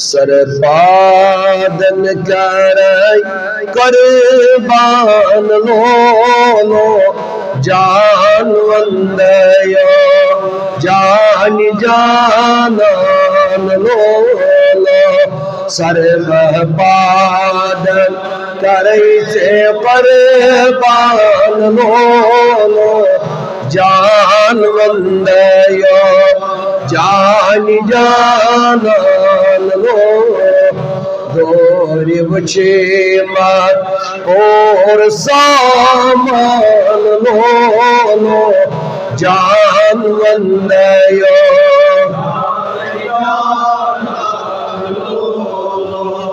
सरपादन करे कुर्बान लो जान वंदयो जान जानान लो सरपादन करे से कुर्बान लो जान वंदयो जान जानान लो गोरी बचे मार और सामान लो जान वंदयो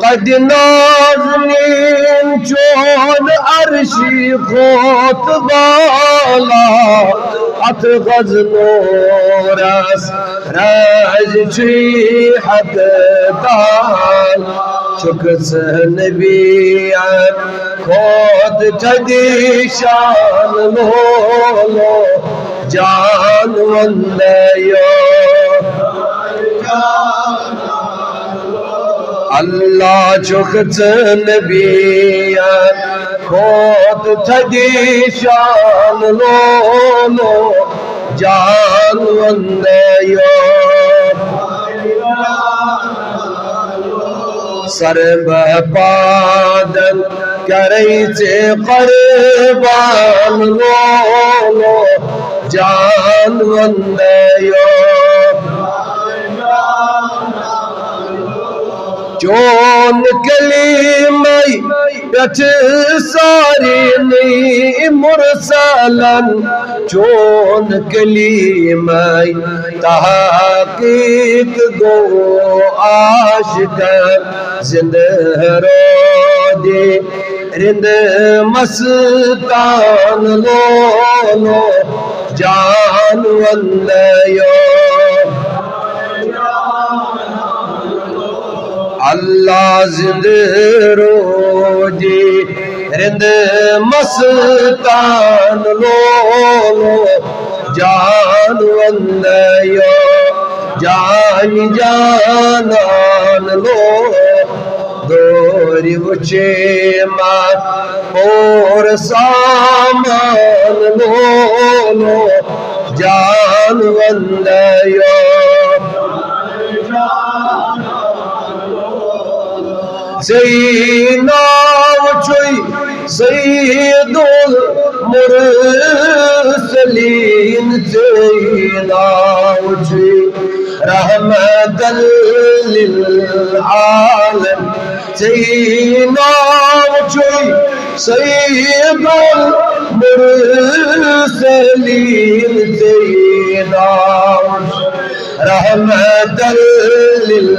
कद नाज़नीन चोन अर्शी खोत बाला अत गज़नो रस राज छी हद दाल चुकस नबियान खोत जदी शान लो जान वंदयो अल्लाह चुकस नबियान खोत जदी शान लो जान वंदयो सरपादन करे से कुर्बान लो जान वंदयो चोन कलीमई यच सारी नी मुरसलन चोन कलीमई तहकीक गो आशिकन जिंदरो दे रिंद मस्तान लो जान वंदयो अल्लाह जिंदरो दे रिंद मस्तान लो जान वंदयो जान जानान लो गोरी बचे मार और सामान लो जान वंदयो नाव चुई सैयदुल मुरसलीन नाव चुई रहमतल लिल आलम नाव चुई सैयदुल मुरसलीन नाव रहमतल लिल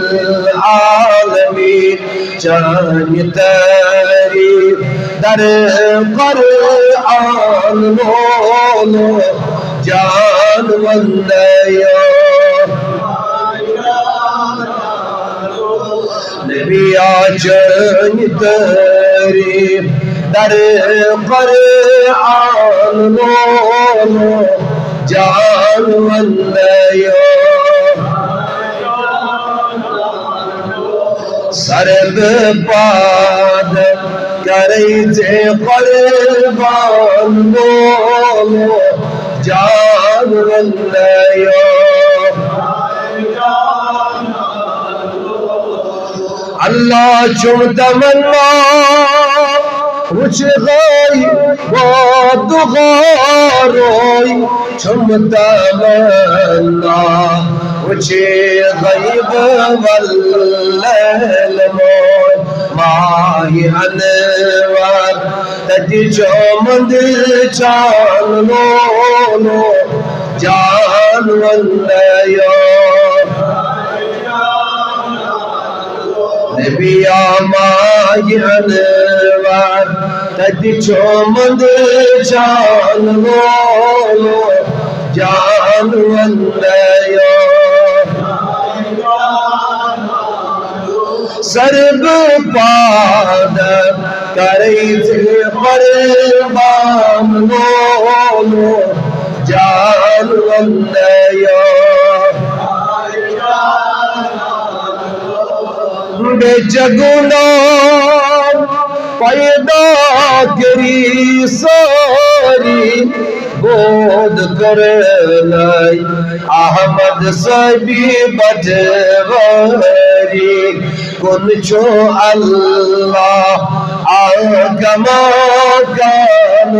आलमीन जान तारीफ दर कुरआन लो जान वंदयो नबिया जान तारीफ दर कुरआन लो जान वंदयो सरपाद करे से कुर्बान लो जान वंदयो अल्लाह चुम तमन्ना कुछ गई वो दुगारोई चुम तमन्ना कुछ गईब वल्लैल मोय माही अनवर तजी चोमंद चान लो जान वंदयो नबिया माही अनवर तजी चोमंद चान लो जान वंदयो सर्ब पाद करे से कुर्बान लो जान वंदयो बेचगुना पैदा करी सारी बोध कर लाई अहमद सभी बटवारी कुन छो अल्लाह आगमा कान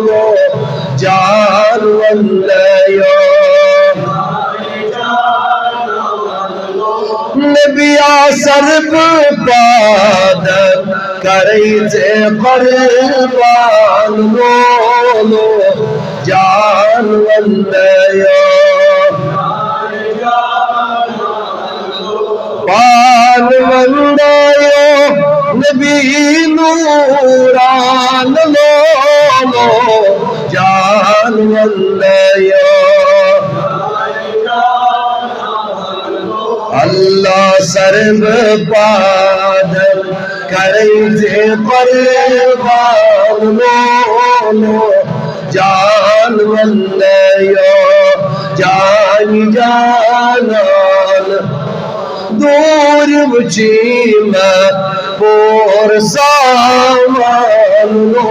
लो जान वल्लयो नबिया सर्व पादर करैते कुर्बान लो जान वल्लयो पान वल्लयो नबी नूरान लो जान वल्लयो अल्लाह सर्व पादर करैते कुर्बान लो जान वल्लयो जान जानान दूर मुझी में पोर सामान लो